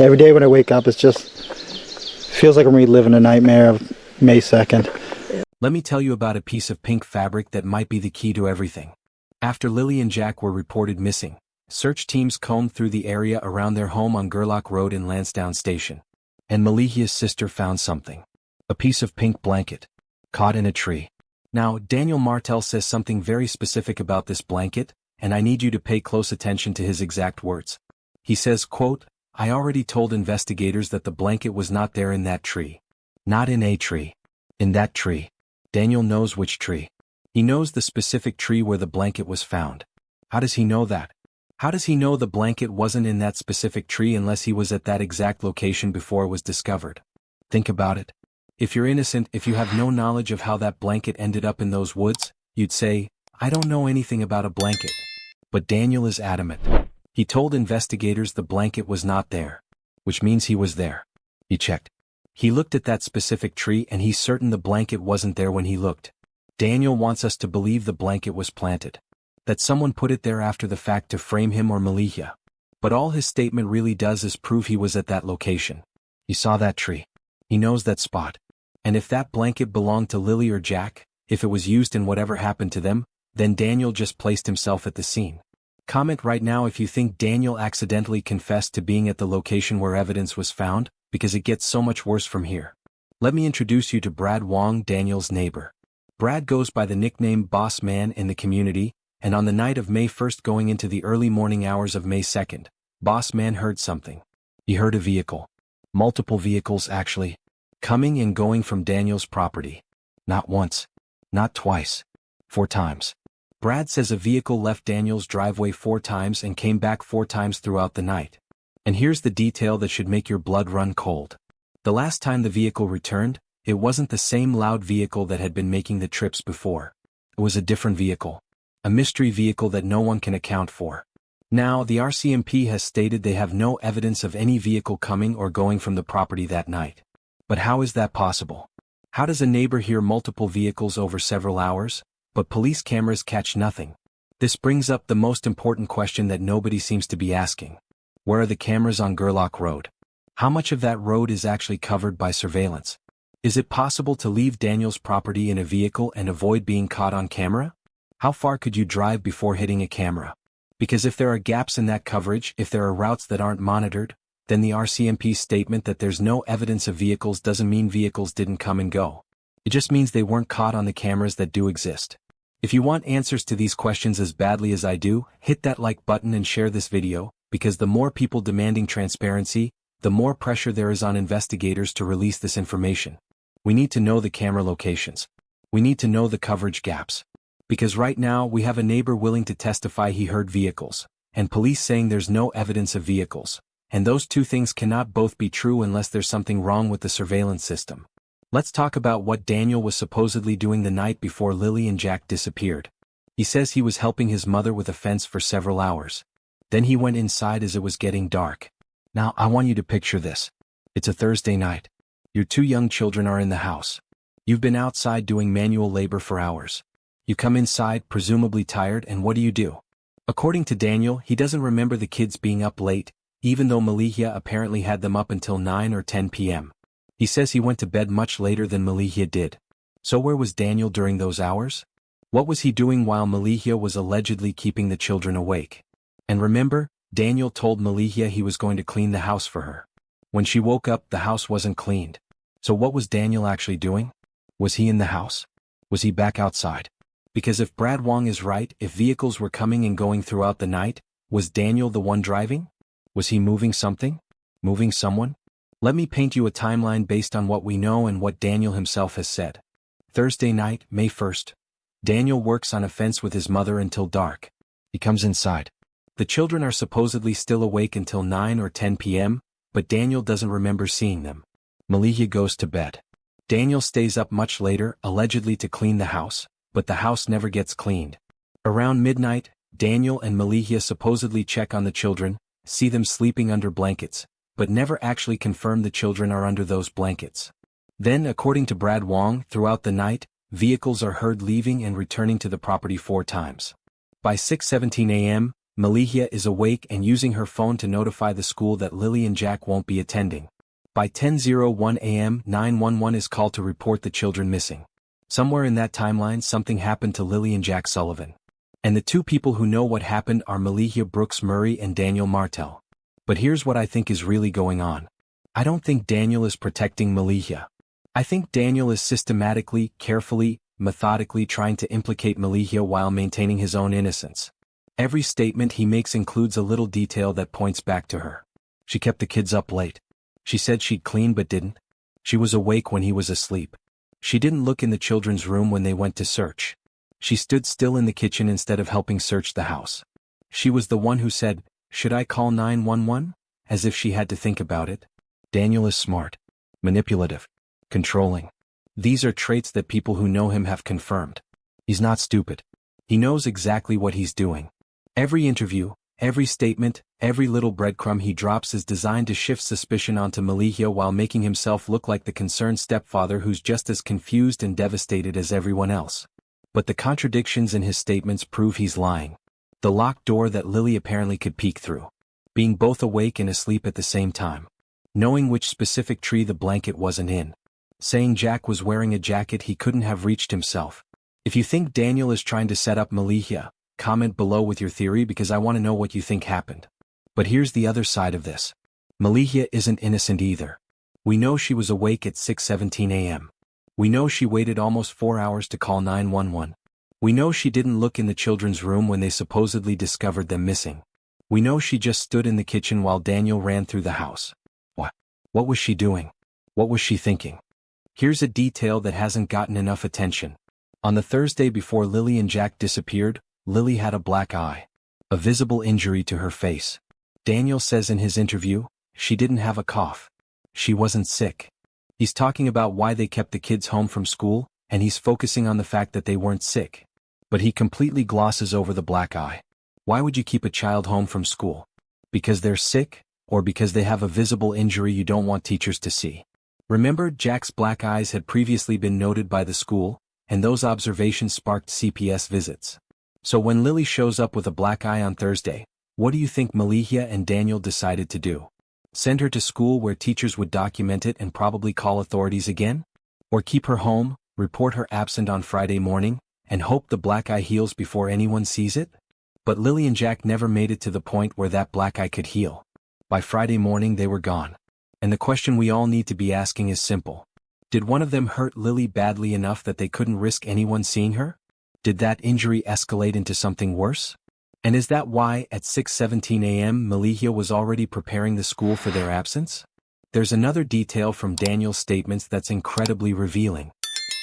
Every day when I wake up, it just feels like I'm reliving a nightmare of May 2nd. Let me tell you about a piece of pink fabric that might be the key to everything. After Lily and Jack were reported missing, search teams combed through the area around their home on Gerlach Road in Lansdowne Station. And Malehya's sister found something. A piece of pink blanket. Caught in a tree. Now, Daniel Martell says something very specific about this blanket, and I need you to pay close attention to his exact words. He says, quote, "I already told investigators that the blanket was not there in that tree. Not in a tree. In that tree." Daniel knows which tree. He knows the specific tree where the blanket was found. How does he know that? How does he know the blanket wasn't in that specific tree unless he was at that exact location before it was discovered? Think about it. If you're innocent, if you have no knowledge of how that blanket ended up in those woods, you'd say, "I don't know anything about a blanket." But Daniel is adamant. He told investigators the blanket was not there. Which means he was there. He checked. He looked at that specific tree and he's certain the blanket wasn't there when he looked. Daniel wants us to believe the blanket was planted. That someone put it there after the fact to frame him or Malehya. But all his statement really does is prove he was at that location. He saw that tree. He knows that spot. And if that blanket belonged to Lily or Jack, if it was used in whatever happened to them, then Daniel just placed himself at the scene. Comment right now if you think Daniel accidentally confessed to being at the location where evidence was found, because it gets so much worse from here. Let me introduce you to Brad Wong, Daniel's neighbor. Brad goes by the nickname Boss Man in the community, and on the night of May 1st going into the early morning hours of May 2nd, Boss Man heard something. He heard a vehicle. Multiple vehicles actually. Coming and going from Daniel's property. Not once. Not twice. 4 times. Brad says a vehicle left Daniel's driveway 4 times and came back 4 times throughout the night. And here's the detail that should make your blood run cold. The last time the vehicle returned, it wasn't the same loud vehicle that had been making the trips before. It was a different vehicle. A mystery vehicle that no one can account for. Now, the RCMP has stated they have no evidence of any vehicle coming or going from the property that night. But how is that possible? How does a neighbor hear multiple vehicles over several hours, but police cameras catch nothing? This brings up the most important question that nobody seems to be asking. Where are the cameras on Gerlach Road? How much of that road is actually covered by surveillance? Is it possible to leave Daniel's property in a vehicle and avoid being caught on camera? How far could you drive before hitting a camera? Because if there are gaps in that coverage, if there are routes that aren't monitored, then the RCMP's statement that there's no evidence of vehicles doesn't mean vehicles didn't come and go. It just means they weren't caught on the cameras that do exist. If you want answers to these questions as badly as I do, hit that like button and share this video, because the more people demanding transparency, the more pressure there is on investigators to release this information. We need to know the camera locations. We need to know the coverage gaps. Because right now we have a neighbor willing to testify he heard vehicles, and police saying there's no evidence of vehicles. And those two things cannot both be true unless there's something wrong with the surveillance system. Let's talk about what Daniel was supposedly doing the night before Lily and Jack disappeared. He says he was helping his mother with a fence for several hours. Then he went inside as it was getting dark. Now I want you to picture this. It's a Thursday night. Your 2 young children are in the house. You've been outside doing manual labor for hours. You come inside, presumably tired, and what do? According to Daniel, he doesn't remember the kids being up late, even though Malehya apparently had them up until 9 or 10 p.m. He says he went to bed much later than Malehya did. So where was Daniel during those hours? What was he doing while Malehya was allegedly keeping the children awake? And remember, Daniel told Malehya he was going to clean the house for her. When she woke up, the house wasn't cleaned. So what was Daniel actually doing? Was he in the house? Was he back outside? Because if Brad Wong is right, if vehicles were coming and going throughout the night, was Daniel the one driving? Was he moving something? Moving someone? Let me paint you a timeline based on what we know and what Daniel himself has said. Thursday night, May 1st. Daniel works on a fence with his mother until dark. He comes inside. The children are supposedly still awake until 9 or 10 p.m., but Daniel doesn't remember seeing them. Malehya goes to bed. Daniel stays up much later, allegedly to clean the house, but the house never gets cleaned. Around midnight, Daniel and Malehya supposedly check on the children, see them sleeping under blankets, but never actually confirm the children are under those blankets. Then, according to Brad Wong, throughout the night, vehicles are heard leaving and returning to the property 4 times. By 6:17 a.m., Malehya is awake and using her phone to notify the school that Lily and Jack won't be attending. By 10:01 a.m., 911 is called to report the children missing. Somewhere in that timeline something happened to Lily and Jack Sullivan. And the two people who know what happened are Malehya Brooks Murray and Daniel Martell. But here's what I think is really going on. I don't think Daniel is protecting Malehya. I think Daniel is systematically, carefully, methodically trying to implicate Malehya while maintaining his own innocence. Every statement he makes includes a little detail that points back to her. She kept the kids up late. She said she'd clean but didn't. She was awake when he was asleep. She didn't look in the children's room when they went to search. She stood still in the kitchen instead of helping search the house. She was the one who said, "Should I call 911?" as if she had to think about it. Daniel is smart, manipulative, controlling. These are traits that people who know him have confirmed. He's not stupid. He knows exactly what he's doing. Every interview, every statement, every little breadcrumb he drops is designed to shift suspicion onto Malehya while making himself look like the concerned stepfather who's just as confused and devastated as everyone else. But the contradictions in his statements prove he's lying. The locked door that Lily apparently could peek through. Being both awake and asleep at the same time. Knowing which specific tree the blanket wasn't in. Saying Jack was wearing a jacket he couldn't have reached himself. If you think Daniel is trying to set up Malehya, comment below with your theory because I want to know what you think happened. But here's the other side of this. Malehya isn't innocent either. We know she was awake at 6:17 a.m. We know she waited almost 4 hours to call 911. We know she didn't look in the children's room when they supposedly discovered them missing. We know she just stood in the kitchen while Daniel ran through the house. What was she doing? What was she thinking? Here's a detail that hasn't gotten enough attention. On the Thursday before Lily and Jack disappeared, Lily had a black eye. A visible injury to her face. Daniel says in his interview, she didn't have a cough. She wasn't sick. He's talking about why they kept the kids home from school, and he's focusing on the fact that they weren't sick. But he completely glosses over the black eye. Why would you keep a child home from school? Because they're sick, or because they have a visible injury you don't want teachers to see? Remember, Jack's black eyes had previously been noted by the school, and those observations sparked CPS visits. So when Lily shows up with a black eye on Thursday, what do you think Malehya and Daniel decided to do? Send her to school where teachers would document it and probably call authorities again? Or keep her home, report her absent on Friday morning, and hope the black eye heals before anyone sees it? But Lily and Jack never made it to the point where that black eye could heal. By Friday morning they were gone. And the question we all need to be asking is simple. Did one of them hurt Lily badly enough that they couldn't risk anyone seeing her? Did that injury escalate into something worse? And is that why, at 6:17 a.m., Malehya was already preparing the school for their absence? There's another detail from Daniel's statements that's incredibly revealing.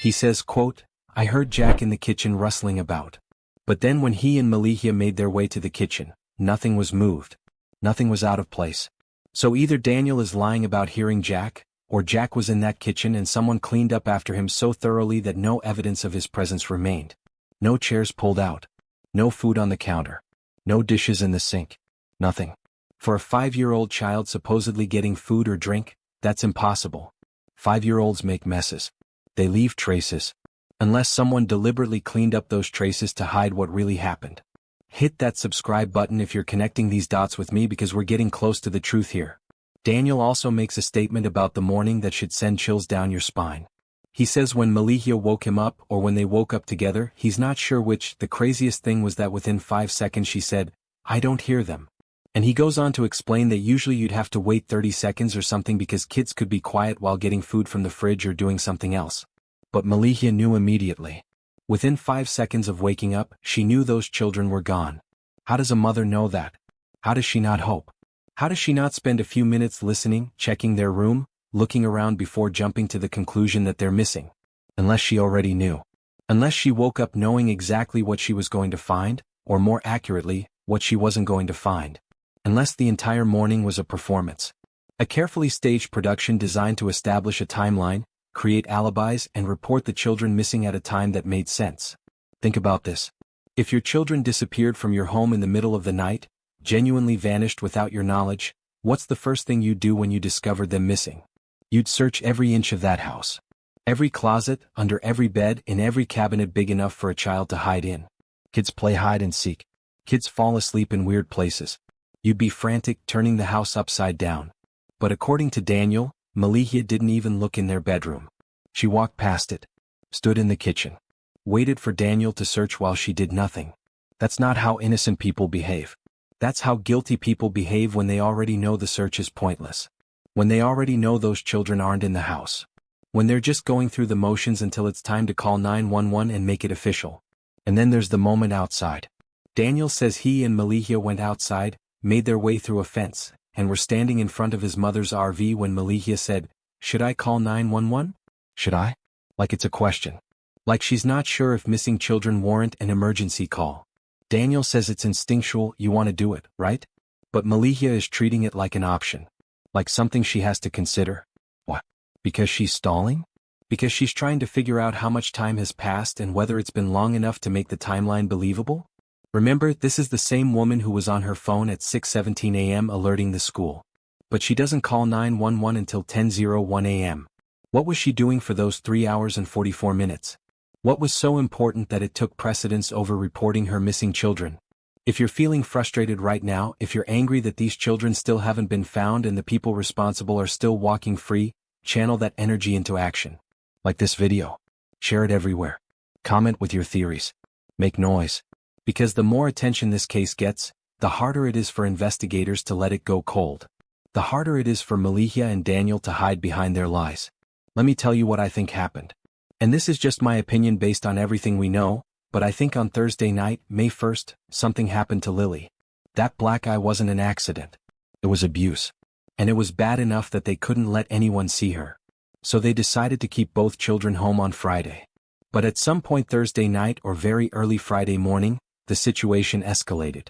He says, quote, "I heard Jack in the kitchen rustling about. But then when he and Malehya made their way to the kitchen, nothing was moved. Nothing was out of place." So either Daniel is lying about hearing Jack, or Jack was in that kitchen and someone cleaned up after him so thoroughly that no evidence of his presence remained. No chairs pulled out. No food on the counter. No dishes in the sink. Nothing. For a 5-year-old child supposedly getting food or drink, that's impossible. 5-year-olds make messes. They leave traces. Unless someone deliberately cleaned up those traces to hide what really happened. Hit that subscribe button if you're connecting these dots with me because we're getting close to the truth here. Daniel also makes a statement about the morning that should send chills down your spine. He says when Malehya woke him up or when they woke up together, he's not sure which. The craziest thing was that within 5 seconds she said, "I don't hear them." And he goes on to explain that usually you'd have to wait 30 seconds or something because kids could be quiet while getting food from the fridge or doing something else. But Malehya knew immediately. Within 5 seconds of waking up, she knew those children were gone. How does a mother know that? How does she not hope? How does she not spend a few minutes listening, checking their room, looking around before jumping to the conclusion that they're missing? Unless she already knew. Unless she woke up knowing exactly what she was going to find, or more accurately, what she wasn't going to find. Unless the entire morning was a performance. A carefully staged production designed to establish a timeline, create alibis, and report the children missing at a time that made sense. Think about this. If your children disappeared from your home in the middle of the night, genuinely vanished without your knowledge, what's the first thing you'd do when you discovered them missing? You'd search every inch of that house. Every closet, under every bed, in every cabinet big enough for a child to hide in. Kids play hide and seek. Kids fall asleep in weird places. You'd be frantic, turning the house upside down. But according to Daniel, Malehya didn't even look in their bedroom. She walked past it, stood in the kitchen, waited for Daniel to search while she did nothing. That's not how innocent people behave. That's how guilty people behave when they already know the search is pointless. When they already know those children aren't in the house. When they're just going through the motions until it's time to call 911 and make it official. And then there's the moment outside. Daniel says he and Malehya went outside, made their way through a fence, and were standing in front of his mother's RV when Malehya said, "Should I call 911? Should I?" Like it's a question. Like she's not sure if missing children warrant an emergency call. Daniel says it's instinctual, you want to do it, right? But Malehya is treating it like an option. Like something she has to consider. What? Because she's stalling? Because she's trying to figure out how much time has passed and whether it's been long enough to make the timeline believable? Remember, this is the same woman who was on her phone at 6:17 a.m. alerting the school. But she doesn't call 911 until 10:01 a.m. What was she doing for those 3 hours and 44 minutes? What was so important that it took precedence over reporting her missing children? If you're feeling frustrated right now, if you're angry that these children still haven't been found and the people responsible are still walking free, channel that energy into action. Like this video. Share it everywhere. Comment with your theories. Make noise. Because the more attention this case gets, the harder it is for investigators to let it go cold. The harder it is for Malehya and Daniel to hide behind their lies. Let me tell you what I think happened. And this is just my opinion based on everything we know, but I think on Thursday night, May 1st, something happened to Lily. That black eye wasn't an accident. It was abuse. And it was bad enough that they couldn't let anyone see her. So they decided to keep both children home on Friday. But at some point Thursday night or very early Friday morning, the situation escalated.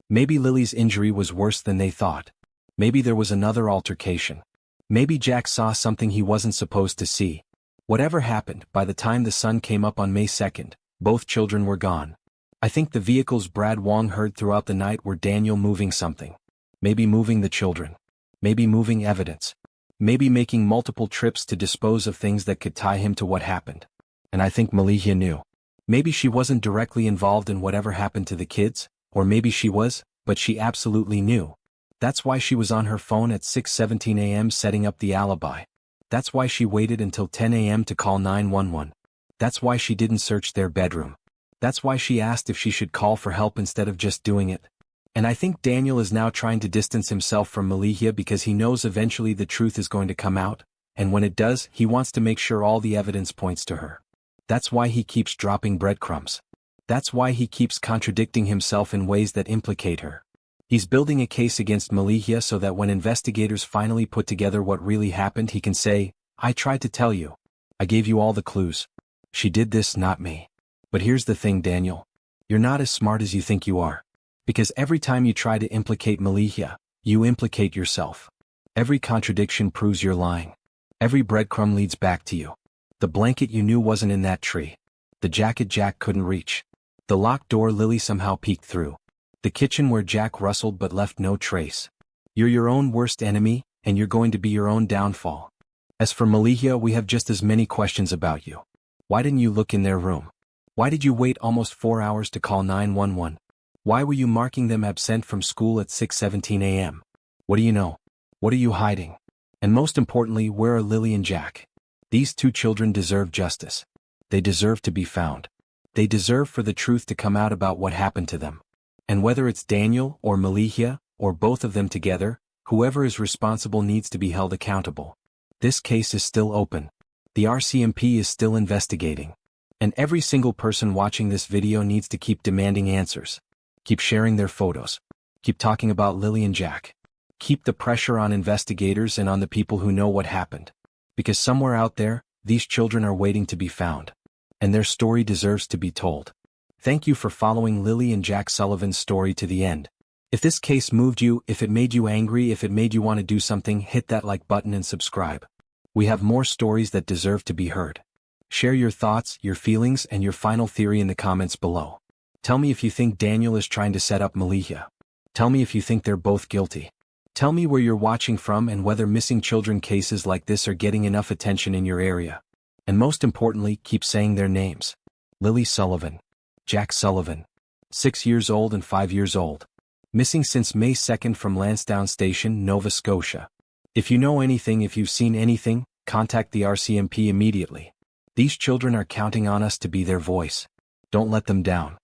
Maybe Lily's injury was worse than they thought. Maybe there was another altercation. Maybe Jack saw something he wasn't supposed to see. Whatever happened, by the time the sun came up on May 2nd, both children were gone. I think the vehicles Brad Wong heard throughout the night were Daniel moving something. Maybe moving the children. Maybe moving evidence. Maybe making multiple trips to dispose of things that could tie him to what happened. And I think Malehya knew. Maybe she wasn't directly involved in whatever happened to the kids, or maybe she was, but she absolutely knew. That's why she was on her phone at 6:17 a.m. setting up the alibi. That's why she waited until 10 a.m. to call 911. That's why she didn't search their bedroom. That's why she asked if she should call for help instead of just doing it. And I think Daniel is now trying to distance himself from Malehya because he knows eventually the truth is going to come out, and when it does, he wants to make sure all the evidence points to her. That's why he keeps dropping breadcrumbs. That's why he keeps contradicting himself in ways that implicate her. He's building a case against Malehya so that when investigators finally put together what really happened, he can say, "I tried to tell you. I gave you all the clues. She did this, not me." But here's the thing, Daniel. You're not as smart as you think you are. Because every time you try to implicate Malehya, you implicate yourself. Every contradiction proves you're lying. Every breadcrumb leads back to you. The blanket you knew wasn't in that tree. The jacket Jack couldn't reach. The locked door Lily somehow peeked through. The kitchen where Jack rustled but left no trace. You're your own worst enemy, and you're going to be your own downfall. As for Malehya, we have just as many questions about you. Why didn't you look in their room? Why did you wait almost 4 hours to call 911? Why were you marking them absent from school at 6:17 a.m.? What do you know? What are you hiding? And most importantly, where are Lily and Jack? These two children deserve justice. They deserve to be found. They deserve for the truth to come out about what happened to them. And whether it's Daniel or Malehya, or both of them together, whoever is responsible needs to be held accountable. This case is still open. The RCMP is still investigating. And every single person watching this video needs to keep demanding answers. Keep sharing their photos. Keep talking about Lily and Jack. Keep the pressure on investigators and on the people who know what happened. Because somewhere out there, these children are waiting to be found. And their story deserves to be told. Thank you for following Lily and Jack Sullivan's story to the end. If this case moved you, if it made you angry, if it made you want to do something, hit that like button and subscribe. We have more stories that deserve to be heard. Share your thoughts, your feelings, and your final theory in the comments below. Tell me if you think Daniel is trying to set up Malehya. Tell me if you think they're both guilty. Tell me where you're watching from and whether missing children cases like this are getting enough attention in your area. And most importantly, keep saying their names. Lily Sullivan, Jack Sullivan, 6 years old and 5 years old. Missing since May 2nd from Lansdowne Station, Nova Scotia. If you know anything, if you've seen anything, contact the RCMP immediately. These children are counting on us to be their voice. Don't let them down.